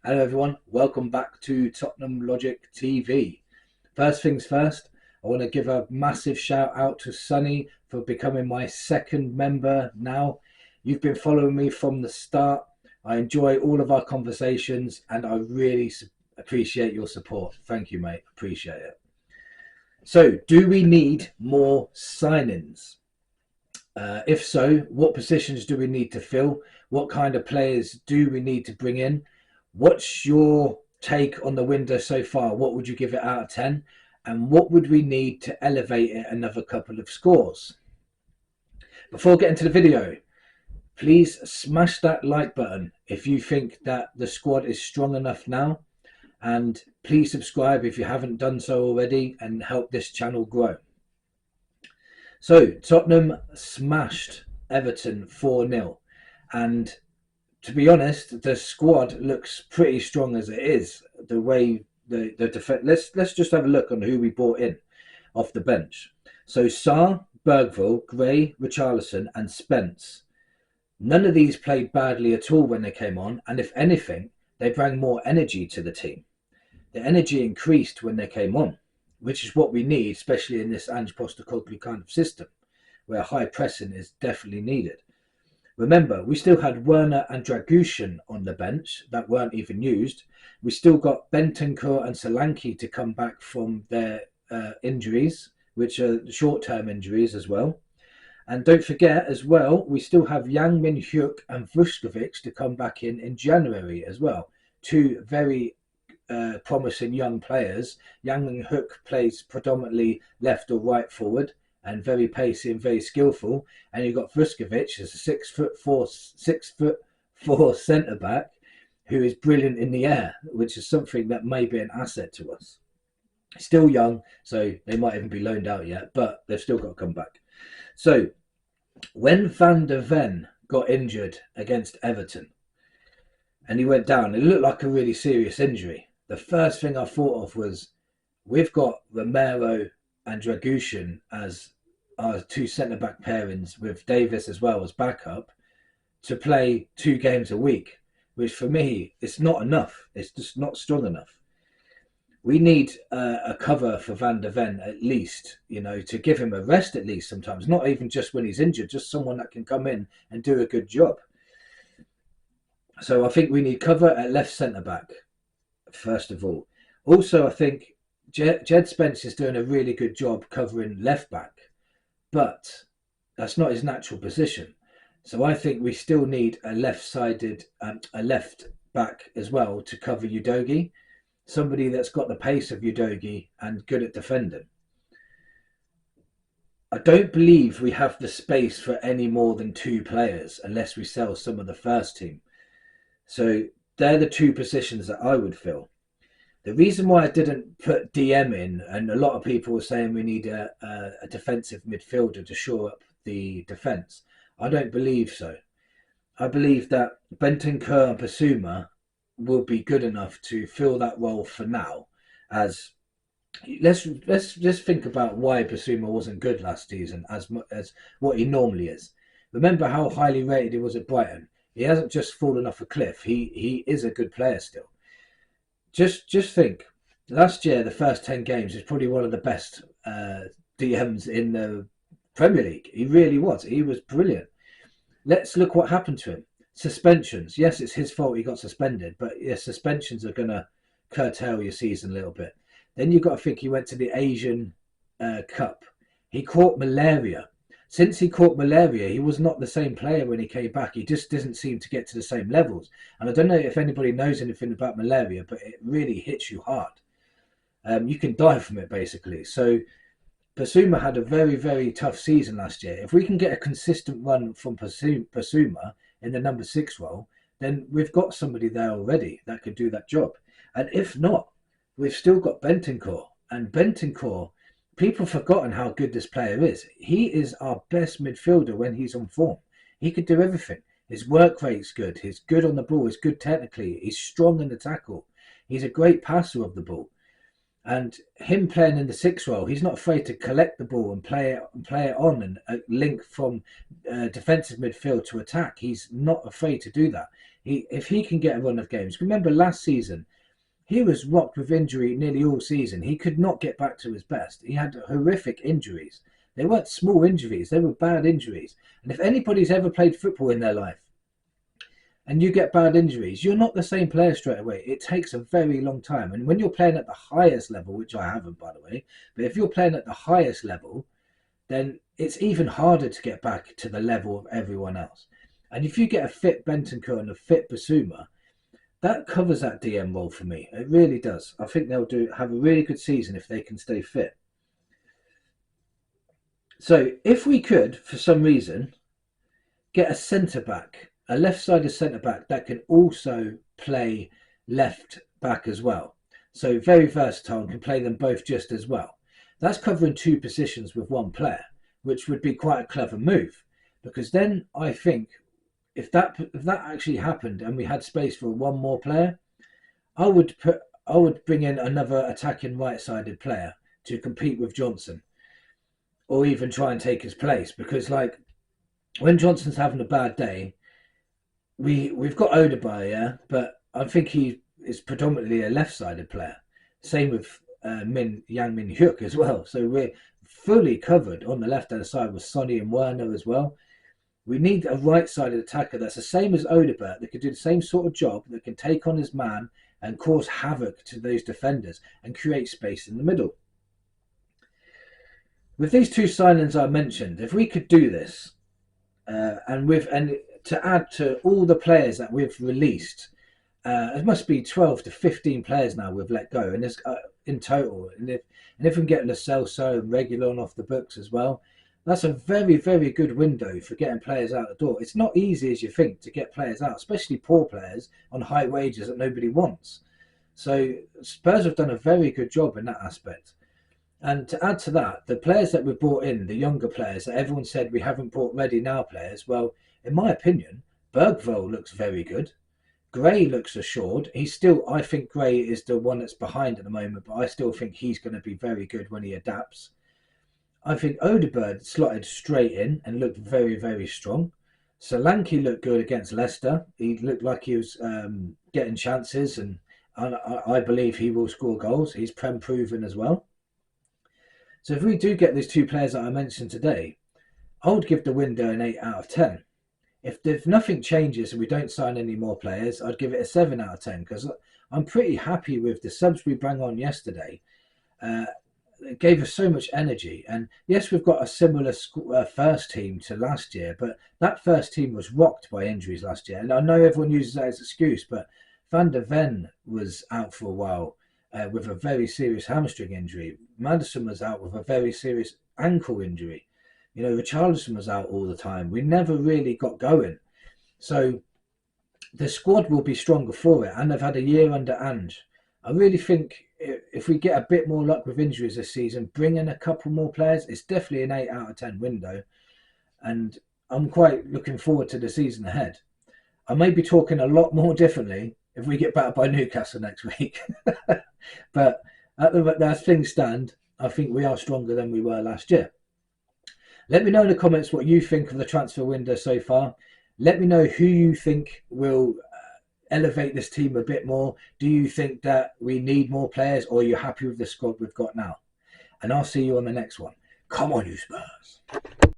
Hello everyone, welcome back to Tottenham Logic TV. First things first, I want to give a massive shout out to Sonny for becoming my second member now. You've been following me from the start. I enjoy all of our conversations and I really appreciate your support. Thank you, mate. Appreciate it. So, do we need more signings? If so, what positions do we need to fill? What kind of players do we need to bring in? What's your take on the window so far? What would you give it out of 10? And what would we need to elevate it another couple of scores? Before getting to the video, please smash that like button if you think that the squad is strong enough now. And please subscribe if you haven't done so already and help this channel grow. So Tottenham smashed Everton 4-0. And to be honest, the squad looks pretty strong as it is. The way the defense. Let's just have a look on who we brought in off the bench. So Sarr, Bergville, Gray, Richarlison, and Spence. None of these played badly at all when they came on, and if anything, they bring more energy to the team. The energy increased when they came on, which is what we need, especially in this Ange Postecoglou kind of system, where high pressing is definitely needed. Remember, we still had Werner and Dragushin on the bench that weren't even used. We still got Bentancur and Solanke to come back from their injuries, which are short-term injuries as well. And don't forget as well, we still have Yang Min-hyuk and Vuskovic to come back in January as well. Two very promising young players. Yang Min-hyuk plays predominantly left or right forward, and very pacey and very skillful. And you've got Vuskovic as a 6'4" centre back who is brilliant in the air, which is something that may be an asset to us. Still young, so they might even be loaned out yet, but they've still got to come back. So when Van der Ven got injured against Everton and he went down, it looked like a really serious injury. The first thing I thought of was, we've got Romero and Dragushin as our two centre-back pairings with Davis as well as backup to play 2 games a week, which for me, it's not enough. It's just not strong enough. We need a cover for Van der Ven at least, to give him a rest at least sometimes, not even just when he's injured, just someone that can come in and do a good job. So I think we need cover at left centre-back, first of all. Also, I think Jed Spence is doing a really good job covering left back, but that's not his natural position. So I think we still need a left-sided, a left back as well to cover Udogie, somebody that's got the pace of Udogie and good at defending. I don't believe we have the space for any more than 2 players unless we sell some of the first team. So they're the 2 positions that I would fill. The reason why I didn't put DM in, and a lot of people were saying we need a defensive midfielder to shore up the defence, I don't believe so. I believe that Bentancur and Basuma will be good enough to fill that role for now. As let's just think about why Basuma wasn't good last season as much as what he normally is. Remember how highly rated he was at Brighton. He hasn't just fallen off a cliff. He is a good player still. Just think, last year, the first 10 games is probably one of the best DMs in the Premier League. He really was. He was brilliant. Let's look what happened to him. Suspensions. Yes, it's his fault he got suspended, but yeah, suspensions are going to curtail your season a little bit. Then you've got to think he went to the Asian Cup. He caught malaria. Since he caught malaria, he was not the same player when he came back. He just doesn't seem to get to the same levels. And I don't know if anybody knows anything about malaria, but it really hits you hard. You can die from it, basically. So Basuma had a very, very tough season last year. If we can get a consistent run from Basuma in the number 6 role, then we've got somebody there already that could do that job. And if not, we've still got Bentancur. And Bentancur, people have forgotten how good this player is. He is our best midfielder when he's on form. He could do everything. His work rate's good. He's good on the ball. He's good technically. He's strong in the tackle. He's a great passer of the ball. And him playing in the 6 role, he's not afraid to collect the ball and play it on and link from defensive midfield to attack. He's not afraid to do that. If he can get a run of games, remember last season, he was rocked with injury nearly all season. He could not get back to his best. He had horrific injuries. They weren't small injuries, they were bad injuries. And if anybody's ever played football in their life and you get bad injuries, you're not the same player straight away. It takes a very long time. And when you're playing at the highest level, which I haven't, by the way, but if you're playing at the highest level, then it's even harder to get back to the level of everyone else. And if you get a fit Bentancur and a fit Basuma, that covers that DM role for me. It really does. I think they'll have a really good season if they can stay fit. So if we could, for some reason, get a centre-back, a left-sided centre-back that can also play left back as well. So very versatile and can play them both just as well. That's covering 2 positions with 1 player, which would be quite a clever move. Because then I think if that actually happened and we had space for 1 more player, I would bring in another attacking right-sided player to compete with Johnson, or even try and take his place. Because like when Johnson's having a bad day, we've got Odegaard, yeah, but I think he is predominantly a left-sided player. Same with Yang Min Hyuk as well. So we're fully covered on the left-hand side with Sonny and Werner as well. We need a right-sided attacker that's the same as Odegaard, that can do the same sort of job, that can take on his man and cause havoc to those defenders and create space in the middle. With these 2 signings I mentioned, if we could do this, and to add to all the players that we've released, it must be 12 to 15 players now we've let go, and there's in total. And if we can get Lo Celso and Reguilon off the books as well, that's a very, very good window for getting players out the door. It's not easy as you think to get players out, especially poor players on high wages that nobody wants. So Spurs have done a very good job in that aspect. And to add to that, the players that we've brought in, the younger players that everyone said we haven't brought ready now players, well, in my opinion, Bergvall looks very good. Gray looks assured. I think Gray is the one that's behind at the moment, but I still think he's going to be very good when he adapts. I think Odegaard slotted straight in and looked very, very strong. Solanke looked good against Leicester. He looked like he was getting chances, and I believe he will score goals. He's Prem proven as well. So if we do get these 2 players that I mentioned today, I would give the window an 8 out of 10. If nothing changes and we don't sign any more players, I'd give it a 7 out of 10, because I'm pretty happy with the subs we brought on yesterday. It gave us so much energy. And yes, we've got a similar first team to last year, but that first team was rocked by injuries last year. And I know everyone uses that as an excuse, but Van der Ven was out for a while with a very serious hamstring injury. Maddison was out with a very serious ankle injury. You know, Richarlison was out all the time. We never really got going. So the squad will be stronger for it. And they've had a year under Ange. I really think if we get a bit more luck with injuries this season, bring in a couple more players, it's definitely an 8 out of 10 window. And I'm quite looking forward to the season ahead. I may be talking a lot more differently if we get battered by Newcastle next week. But as things stand, I think we are stronger than we were last year. Let me know in the comments what you think of the transfer window so far. Let me know who you think will elevate this team a bit more. Do you think that we need more players, or are you happy with the squad we've got now? And I'll see you on the next one. Come on, you Spurs.